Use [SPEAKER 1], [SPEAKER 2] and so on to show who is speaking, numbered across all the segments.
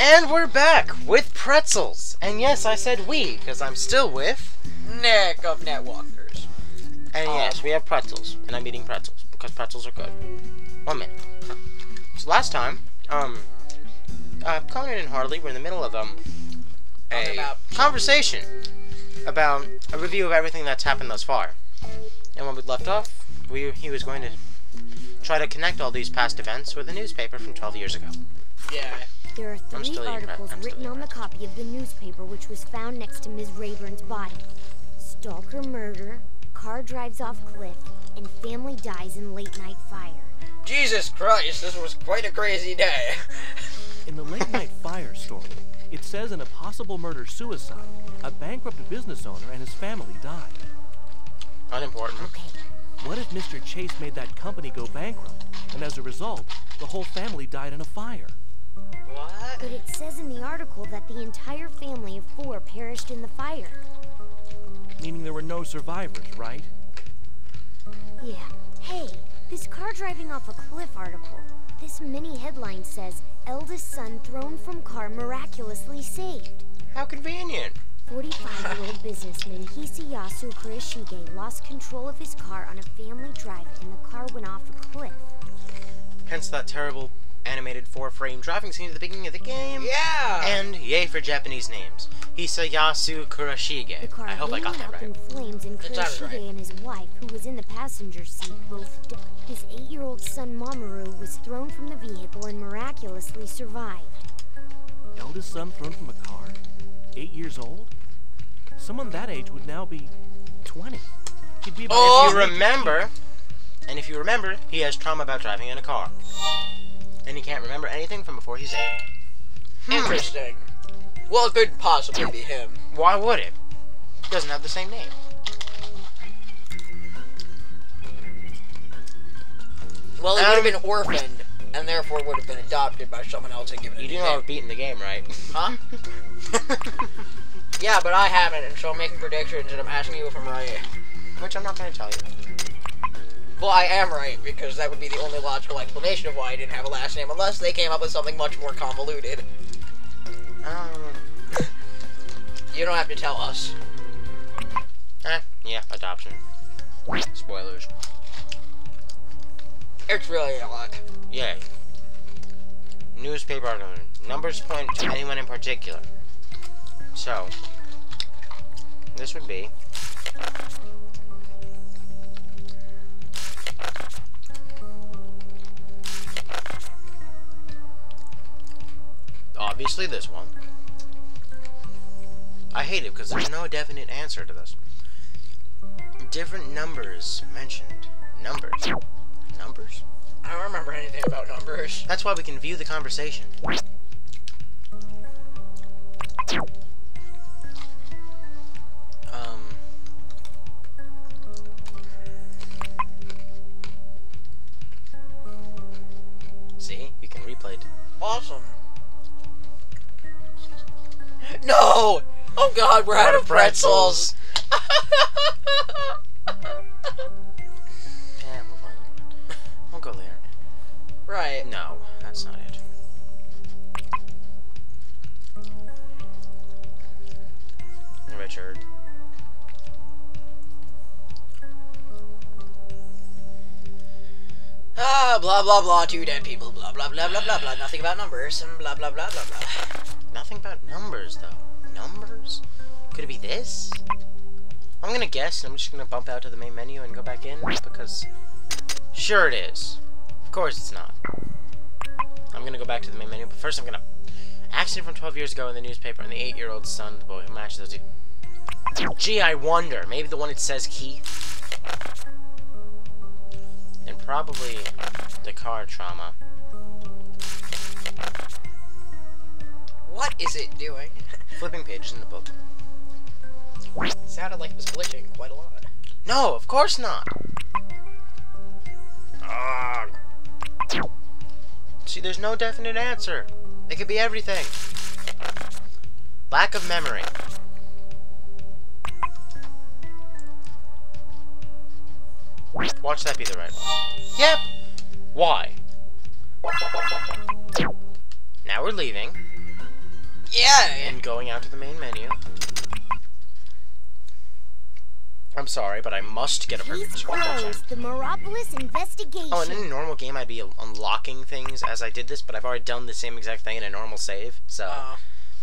[SPEAKER 1] And we're back with Pretzels. And yes, I said we, because I'm still with
[SPEAKER 2] Nick of NetWalkthroughs.
[SPEAKER 1] And yes, we have pretzels. And I'm eating pretzels, because pretzels are good. 1 minute. So last time, Conan and Harley were in the middle of, a conversation about a review of everything that's happened thus far. And when we left off, he was going to try to connect all these past events with a newspaper from 12 years ago.
[SPEAKER 2] Yeah.
[SPEAKER 3] There are 3 articles written on the copy of the newspaper which was found next to Ms. Rayburn's body. Stalker murder, car drives off cliff, and family dies in late night fire.
[SPEAKER 2] Jesus Christ, this was quite a crazy day.
[SPEAKER 4] In the late night fire story, it says in a possible murder-suicide, a bankrupt business owner and his family died.
[SPEAKER 1] Unimportant.
[SPEAKER 3] Okay.
[SPEAKER 4] What if Mr. Chase made that company go bankrupt, and as a result, the whole family died in a fire?
[SPEAKER 2] What?
[SPEAKER 3] But it says in the article that the entire family of 4 perished in the fire.
[SPEAKER 4] Meaning there were no survivors, right?
[SPEAKER 3] Yeah. Hey, this car driving off a cliff article. This mini headline says, eldest son thrown from car miraculously saved.
[SPEAKER 1] How convenient.
[SPEAKER 3] 45-year-old businessman Hisayasu Kurashige lost control of his car on a family drive and the car went off a cliff.
[SPEAKER 1] Hence that terrible animated 4-frame driving scene at the beginning of the game.
[SPEAKER 2] Yeah!
[SPEAKER 1] And yay for Japanese names. Hisayasu Kurashige.
[SPEAKER 3] The car
[SPEAKER 1] I hope I got that
[SPEAKER 3] up
[SPEAKER 1] right.
[SPEAKER 3] in flames and Kurashige
[SPEAKER 2] right.
[SPEAKER 3] and his wife, who was in the passenger seat, both died. His 8-year-old son Mamoru was thrown from the vehicle and miraculously survived.
[SPEAKER 4] Eldest son thrown from a car? 8 years old? Someone that age would now be 20. He'd be about
[SPEAKER 1] if you remember, he has trauma about driving in a car. And he can't remember anything from before he's 8.
[SPEAKER 2] Interesting. Well, it could possibly be him.
[SPEAKER 1] Why would it? He doesn't have the same name.
[SPEAKER 2] Well, he would have been orphaned, and therefore would have been adopted by someone else and given a
[SPEAKER 1] You do
[SPEAKER 2] new
[SPEAKER 1] know
[SPEAKER 2] name.
[SPEAKER 1] I've beaten the game, right?
[SPEAKER 2] Huh? Yeah, but I haven't, and so I'm making predictions, and I'm asking you if I'm right.
[SPEAKER 1] Which I'm not going to tell you.
[SPEAKER 2] Well, I am right, because that would be the only logical explanation of why I didn't have a last name, unless they came up with something much more convoluted. You don't have to tell us.
[SPEAKER 1] Yeah, adoption. Spoilers.
[SPEAKER 2] It's really a lot.
[SPEAKER 1] Yay. Newspaper article. Numbers point to anyone in particular. So, this would be... obviously this one. I hate it because there's no definite answer to this. Different numbers mentioned. Numbers? Numbers?
[SPEAKER 2] I don't remember anything about numbers.
[SPEAKER 1] That's why we can view the conversation. See? You can replay it.
[SPEAKER 2] Awesome. No! Oh god, we're out of pretzels!
[SPEAKER 1] Yeah, we'll go there.
[SPEAKER 2] Right.
[SPEAKER 1] No, that's not it. Richard.
[SPEAKER 2] Ah, blah blah blah, 2 dead people, blah blah blah blah blah blah, nothing about numbers, and blah blah blah blah blah.
[SPEAKER 1] Nothing about numbers, though. Numbers? Could it be this? I'm gonna guess, and I'm just gonna bump out to the main menu and go back in, because... sure it is. Of course it's not. I'm gonna go back to the main menu, but first I'm gonna... accident from 12 years ago in the newspaper, and the 8-year-old son of the boy who matches those two... Gee, I wonder. Maybe the one that says Keith? And probably the car trauma.
[SPEAKER 2] What is it doing?
[SPEAKER 1] Flipping pages in the book.
[SPEAKER 2] It sounded like it was glitching quite a lot.
[SPEAKER 1] No, of course not. See, there's no definite answer. It could be everything. Lack of memory. Watch that be the right one. Yep. Why? Now we're leaving.
[SPEAKER 2] Yeah.
[SPEAKER 1] And going out to the main menu. I'm sorry, but I must get a perfect
[SPEAKER 3] Case
[SPEAKER 1] score.
[SPEAKER 3] closed. The Mirapolis investigation.
[SPEAKER 1] Oh, and in a normal game, I'd be unlocking things as I did this, but I've already done the same exact thing in a normal save, so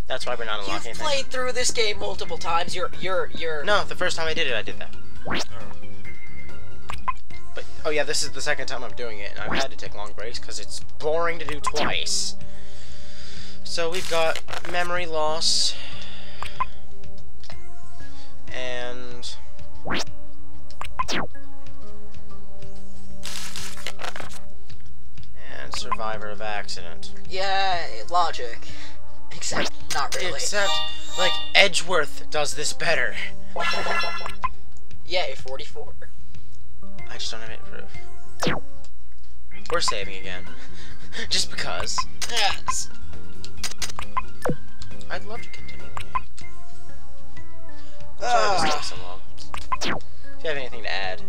[SPEAKER 1] that's why we're not unlocking
[SPEAKER 2] You've
[SPEAKER 1] anything.
[SPEAKER 2] played through this game multiple times. You're.
[SPEAKER 1] No, the first time I did it, I did that. But, oh yeah, this is the second time I'm doing it, and I've had to take long breaks because it's boring to do twice. So we've got memory loss, and survivor of accident.
[SPEAKER 2] Yay, logic. Except, not really.
[SPEAKER 1] Except, like, Edgeworth does this better.
[SPEAKER 2] Yay, 44.
[SPEAKER 1] I just don't have any proof. We're saving again. Just because.
[SPEAKER 2] Yes.
[SPEAKER 1] I'd love to continue the game. Sorry this took so long. If you have anything to add,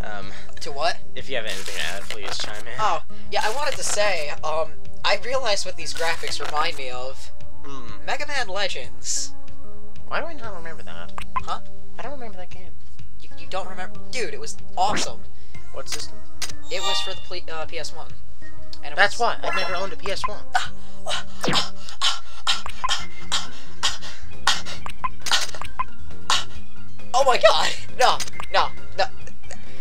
[SPEAKER 2] To what?
[SPEAKER 1] if you have anything to add, please chime in.
[SPEAKER 2] Oh, yeah, I wanted to say, I realized what these graphics remind me of. Mega Man Legends.
[SPEAKER 1] Why do I not remember that?
[SPEAKER 2] Huh?
[SPEAKER 1] I don't remember that game.
[SPEAKER 2] You don't remember? Dude, it was awesome.
[SPEAKER 1] What system?
[SPEAKER 2] It was for the PS1. And it
[SPEAKER 1] That's
[SPEAKER 2] was...
[SPEAKER 1] why. I've never owned a PS1.
[SPEAKER 2] Oh my god! No.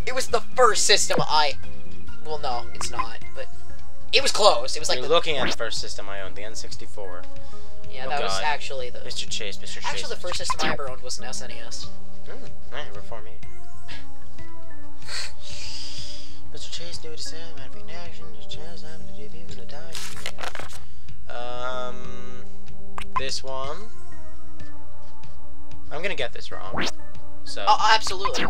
[SPEAKER 2] It was the first system well, no, it's not, but it was close. It was like
[SPEAKER 1] You're looking at the first system I owned, the N64.
[SPEAKER 2] Yeah,
[SPEAKER 1] Oh
[SPEAKER 2] that was
[SPEAKER 1] God.
[SPEAKER 2] actually the...
[SPEAKER 1] Mr. Chase.
[SPEAKER 2] Actually, the first system I ever owned was an SNES.
[SPEAKER 1] Before me. Mr. Chase knew what to say, might be in action, Mr. Chase, I'm gonna do people to die. This one. I'm gonna get this wrong. So.
[SPEAKER 2] Oh, absolutely.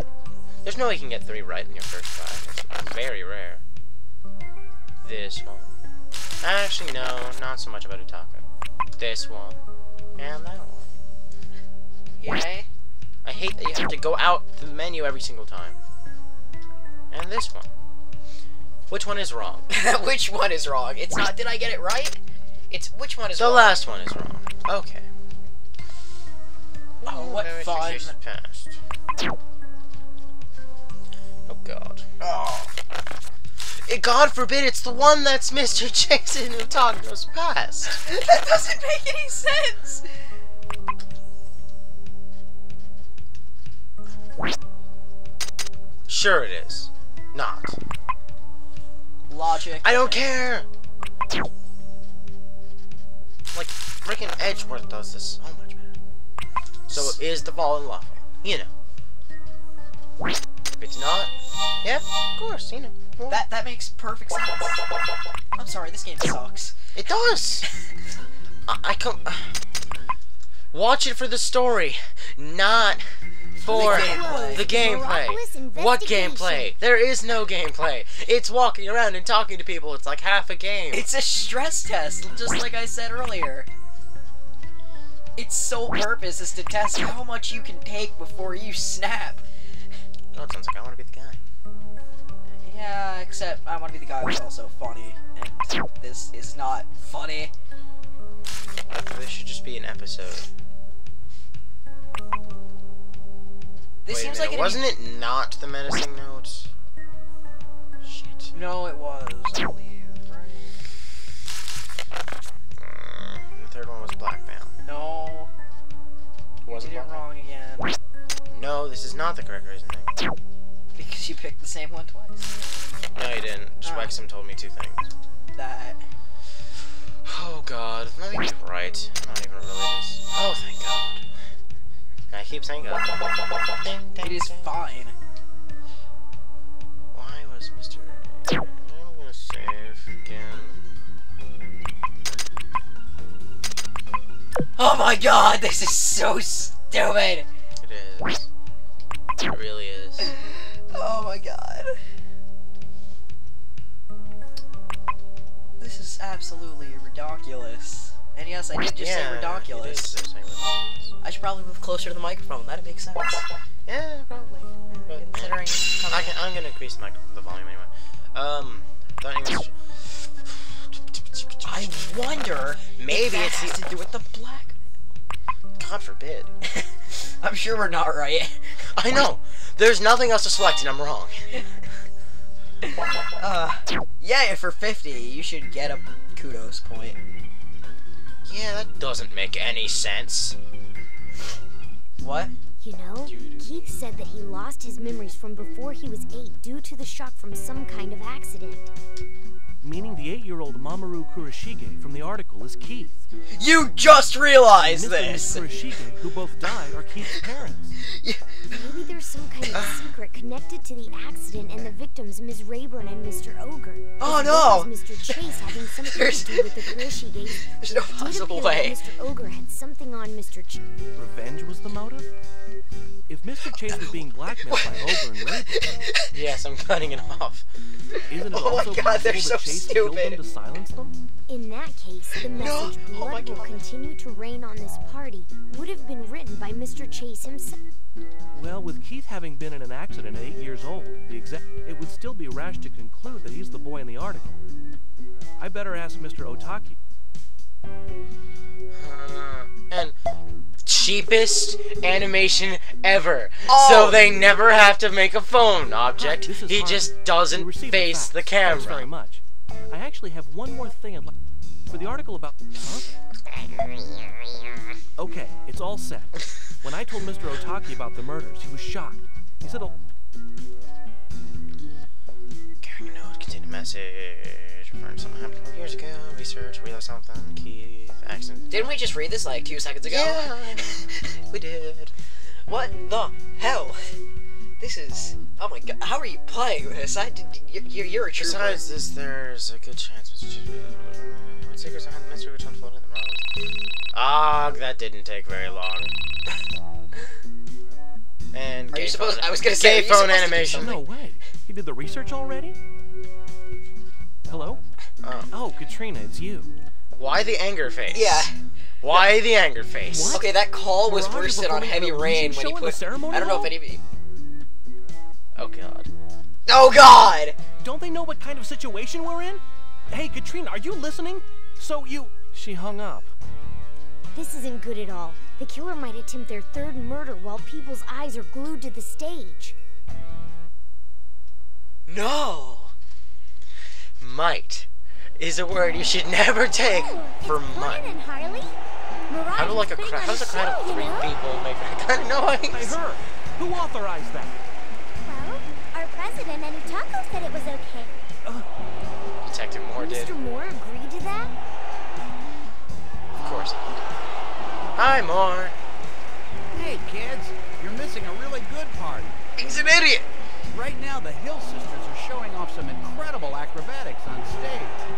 [SPEAKER 1] There's no way you can get 3 right in your first try. It's very rare. This one. Actually, no, not so much about Utaka. This one. And that one.
[SPEAKER 2] Yay.
[SPEAKER 1] I hate that you have to go out to the menu every single time. And this one. Which one is wrong?
[SPEAKER 2] Which one is wrong? It's not, did I get it right? It's, which one is wrong?
[SPEAKER 1] The last one is wrong. Okay.
[SPEAKER 2] Oh, what fun.
[SPEAKER 1] Past. Oh, God.
[SPEAKER 2] Oh.
[SPEAKER 1] God forbid it's the one that's Mr. Jason Utaga's past.
[SPEAKER 2] That doesn't make any sense!
[SPEAKER 1] Sure it is. Not.
[SPEAKER 2] Logic.
[SPEAKER 1] I don't care! Like, freaking Edgeworth does this so much better. So it is the Fallen Lava. You know. If it's not, yep, of course, you know. Well,
[SPEAKER 2] That makes perfect sense. I'm sorry, this game sucks.
[SPEAKER 1] it does! I come... Watch it for the story, not for the gameplay. What gameplay? There is no gameplay. It's walking around and talking to people. It's like half a game.
[SPEAKER 2] It's a stress test, just like I said earlier. Its sole purpose is to test how much you can take before you snap.
[SPEAKER 1] Oh, it sounds like I want to be the guy.
[SPEAKER 2] Yeah, except I want to be the guy who's also funny, and this is not funny.
[SPEAKER 1] This should just be an episode.
[SPEAKER 2] This
[SPEAKER 1] Wait
[SPEAKER 2] seems
[SPEAKER 1] a
[SPEAKER 2] like
[SPEAKER 1] minute, wasn't it not the menacing notes? Shit.
[SPEAKER 2] No, it was, I believe, right?
[SPEAKER 1] The third one was Blackmail.
[SPEAKER 2] No.
[SPEAKER 1] Wasn't
[SPEAKER 2] You did it
[SPEAKER 1] Blackmail?
[SPEAKER 2] wrong again.
[SPEAKER 1] No, this is not the correct reasoning.
[SPEAKER 2] Because you picked the same one twice.
[SPEAKER 1] No, you didn't. Just Wexham told me 2 things.
[SPEAKER 2] That.
[SPEAKER 1] Oh God, let me be right. I'm not even religious. Oh, thank God. I keep saying God. Ding, ding,
[SPEAKER 2] It is
[SPEAKER 1] ding.
[SPEAKER 2] fine.
[SPEAKER 1] Why was Mr. A? I'm gonna save again.
[SPEAKER 2] Oh my god, this is so stupid!
[SPEAKER 1] It is. It really is.
[SPEAKER 2] Oh my god. This is absolutely ridiculous. And yes, I did just say ridiculous. I should probably move closer to the microphone. That'd make sense.
[SPEAKER 1] Yeah, probably. But,
[SPEAKER 2] Considering
[SPEAKER 1] I'm gonna increase the volume anyway. Don't even.
[SPEAKER 2] I wonder
[SPEAKER 1] Maybe
[SPEAKER 2] if that
[SPEAKER 1] it's
[SPEAKER 2] has
[SPEAKER 1] the.
[SPEAKER 2] to do with the black.
[SPEAKER 1] God forbid.
[SPEAKER 2] I'm sure we're not right.
[SPEAKER 1] I know. There's nothing else to select, and I'm wrong.
[SPEAKER 2] Yeah, for 50, you should get a kudos point.
[SPEAKER 1] Yeah, that doesn't make any sense.
[SPEAKER 2] What?
[SPEAKER 3] You know, Keith said that he lost his memories from before he was 8 due to the shock from some kind of accident.
[SPEAKER 4] Meaning the 8-year-old Mamoru Kurashige from the article is Keith.
[SPEAKER 2] You just realized
[SPEAKER 4] Mr. and
[SPEAKER 2] this!
[SPEAKER 4] Miss Kurashige, who both died, are Keith's parents.
[SPEAKER 3] Maybe there's some kind of secret connected to the accident and the victims, Ms. Rayburn and Mr. Ogre.
[SPEAKER 2] Oh
[SPEAKER 3] as well
[SPEAKER 2] no!
[SPEAKER 3] as Mr. Chase having something to do with the Kurishiges.
[SPEAKER 2] There's no possible way.
[SPEAKER 3] Mr. Ogre had something on Mr. Chase.
[SPEAKER 4] Revenge was the motive? If Mr. Chase was being blackmailed by Ogre and Rayburn,
[SPEAKER 1] Yes, I'm cutting it off.
[SPEAKER 4] isn't it
[SPEAKER 2] Oh my
[SPEAKER 4] also
[SPEAKER 2] God,
[SPEAKER 4] possible
[SPEAKER 2] they're so
[SPEAKER 4] that Chase killed them
[SPEAKER 2] stupid.
[SPEAKER 4] to silence them?
[SPEAKER 3] In that case, the message
[SPEAKER 2] Oh my
[SPEAKER 3] "Blood will
[SPEAKER 2] God.
[SPEAKER 3] continue to reign on this party" would have been written by Mr. Chase himself.
[SPEAKER 4] Well, with Keith having been in an accident at 8 years old, it would still be rash to conclude that he's the boy in the article. I better ask Mr. Otaki.
[SPEAKER 1] And cheapest animation ever.
[SPEAKER 2] Oh.
[SPEAKER 1] So they never have to make a phone object.
[SPEAKER 4] This is
[SPEAKER 1] He
[SPEAKER 4] hard.
[SPEAKER 1] just
[SPEAKER 4] We
[SPEAKER 1] doesn't
[SPEAKER 4] received
[SPEAKER 1] face the
[SPEAKER 4] facts. Thanks very
[SPEAKER 1] camera.
[SPEAKER 4] much. I actually have one more thing I'd like for the article about. Huh? Okay, it's all set. When I told Mr. Otaki about the murders, he was shocked. He said, "Oh,
[SPEAKER 1] Carrying a note, contain a message, referring to something happened 4 years ago, research, realize something, Keith, accident.
[SPEAKER 2] Didn't we just read this like 2 seconds ago?
[SPEAKER 1] Yeah, we did.
[SPEAKER 2] What the hell? This is... Oh my god, how are you playing this? You're a trooper.
[SPEAKER 1] Besides this, there's a good chance Mr. What secrets behind the mystery which unfolded in the realm? Ah, that didn't take very long. And
[SPEAKER 2] Are you supposed...
[SPEAKER 1] phone.
[SPEAKER 2] I was gonna say, are
[SPEAKER 1] Gay
[SPEAKER 2] you
[SPEAKER 1] phone
[SPEAKER 2] supposed to do
[SPEAKER 1] animation.
[SPEAKER 2] something?
[SPEAKER 4] no way. He did the research already?" Hello? Oh, Katrina, it's you.
[SPEAKER 1] Why the anger face?
[SPEAKER 2] Yeah.
[SPEAKER 1] Why the anger face?
[SPEAKER 4] What?
[SPEAKER 2] Okay, that call was
[SPEAKER 4] Mirage
[SPEAKER 2] worse than on
[SPEAKER 4] performing
[SPEAKER 2] Heavy
[SPEAKER 4] an
[SPEAKER 2] Rain
[SPEAKER 4] illusion
[SPEAKER 2] when he
[SPEAKER 4] show in the
[SPEAKER 2] put...
[SPEAKER 4] ceremony
[SPEAKER 2] I don't know if
[SPEAKER 4] hall?
[SPEAKER 2] any of you...
[SPEAKER 1] Oh god.
[SPEAKER 2] Oh god!
[SPEAKER 4] Don't they know what kind of situation we're in? Hey, Katrina, are you listening? So you... She hung up.
[SPEAKER 3] This isn't good at all. The killer might attempt their 3rd murder while people's eyes are glued to the stage.
[SPEAKER 2] No!
[SPEAKER 1] Might is a word you should never take for money.
[SPEAKER 3] Harley?
[SPEAKER 1] How do like a crowd? How's a crowd of 3 people make that kind of
[SPEAKER 4] Hey,
[SPEAKER 1] noise?
[SPEAKER 4] her! Who authorized that?
[SPEAKER 3] Well, our president Anutako said it was okay.
[SPEAKER 1] Detective Moore did.
[SPEAKER 3] Mr. Moore agreed to that?
[SPEAKER 1] Of course he did. Hi, Moore.
[SPEAKER 5] Hey kids, you're missing a really good part.
[SPEAKER 1] He's an idiot.
[SPEAKER 5] Right now the Hill Sisters are showing off some incredible acrobatics on stage.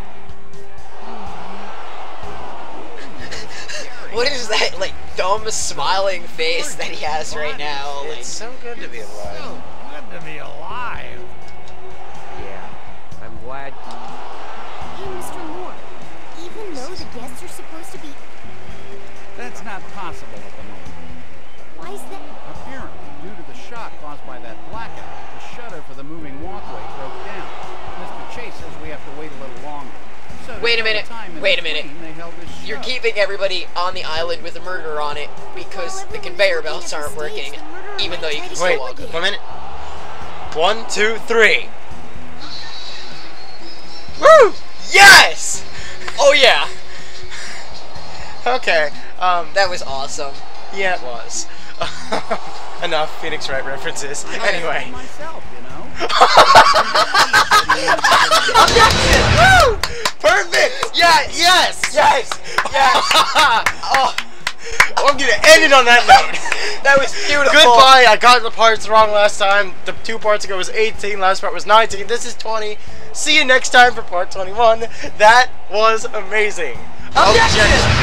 [SPEAKER 2] What is that, like, dumb smiling face that he has right now? Like,
[SPEAKER 1] It's so good to be alive.
[SPEAKER 5] So good to be alive.
[SPEAKER 6] Yeah, I'm glad.
[SPEAKER 3] Hey, Mr. Moore, even though the guests are supposed to be...
[SPEAKER 5] That's not possible at the moment.
[SPEAKER 3] Why is that?
[SPEAKER 5] Apparently, due to the shock caused by that blackout, the shutter for the moving walkway broke down. Mr. Chase says we have to wait a little longer. So to
[SPEAKER 2] Wait a
[SPEAKER 5] fill the
[SPEAKER 2] minute,
[SPEAKER 5] time in
[SPEAKER 2] wait a minute.
[SPEAKER 5] between, they held this
[SPEAKER 2] you're
[SPEAKER 5] show.
[SPEAKER 2] keeping everybody on the island with a murderer on it because the conveyor belts aren't working, even though you can
[SPEAKER 1] Wait,
[SPEAKER 2] still walk.
[SPEAKER 1] 1 minute. 1, 2, 3.
[SPEAKER 2] Woo! Yes! Oh yeah,
[SPEAKER 1] Okay.
[SPEAKER 2] that was awesome.
[SPEAKER 1] Yeah, it was. Enough Phoenix Wright references.
[SPEAKER 5] I did it
[SPEAKER 1] Anyway.
[SPEAKER 5] myself, you know.
[SPEAKER 1] Woo! Perfect!
[SPEAKER 2] Yeah,
[SPEAKER 1] Yes!
[SPEAKER 2] yes, yes. Oh,
[SPEAKER 1] I'm gonna end it on that note.
[SPEAKER 2] that was beautiful.
[SPEAKER 1] Goodbye. I got the parts wrong last time. The 2 parts ago was 18. Last part was 19. This is 20. See you next time for part 21. That was amazing.
[SPEAKER 2] Objection!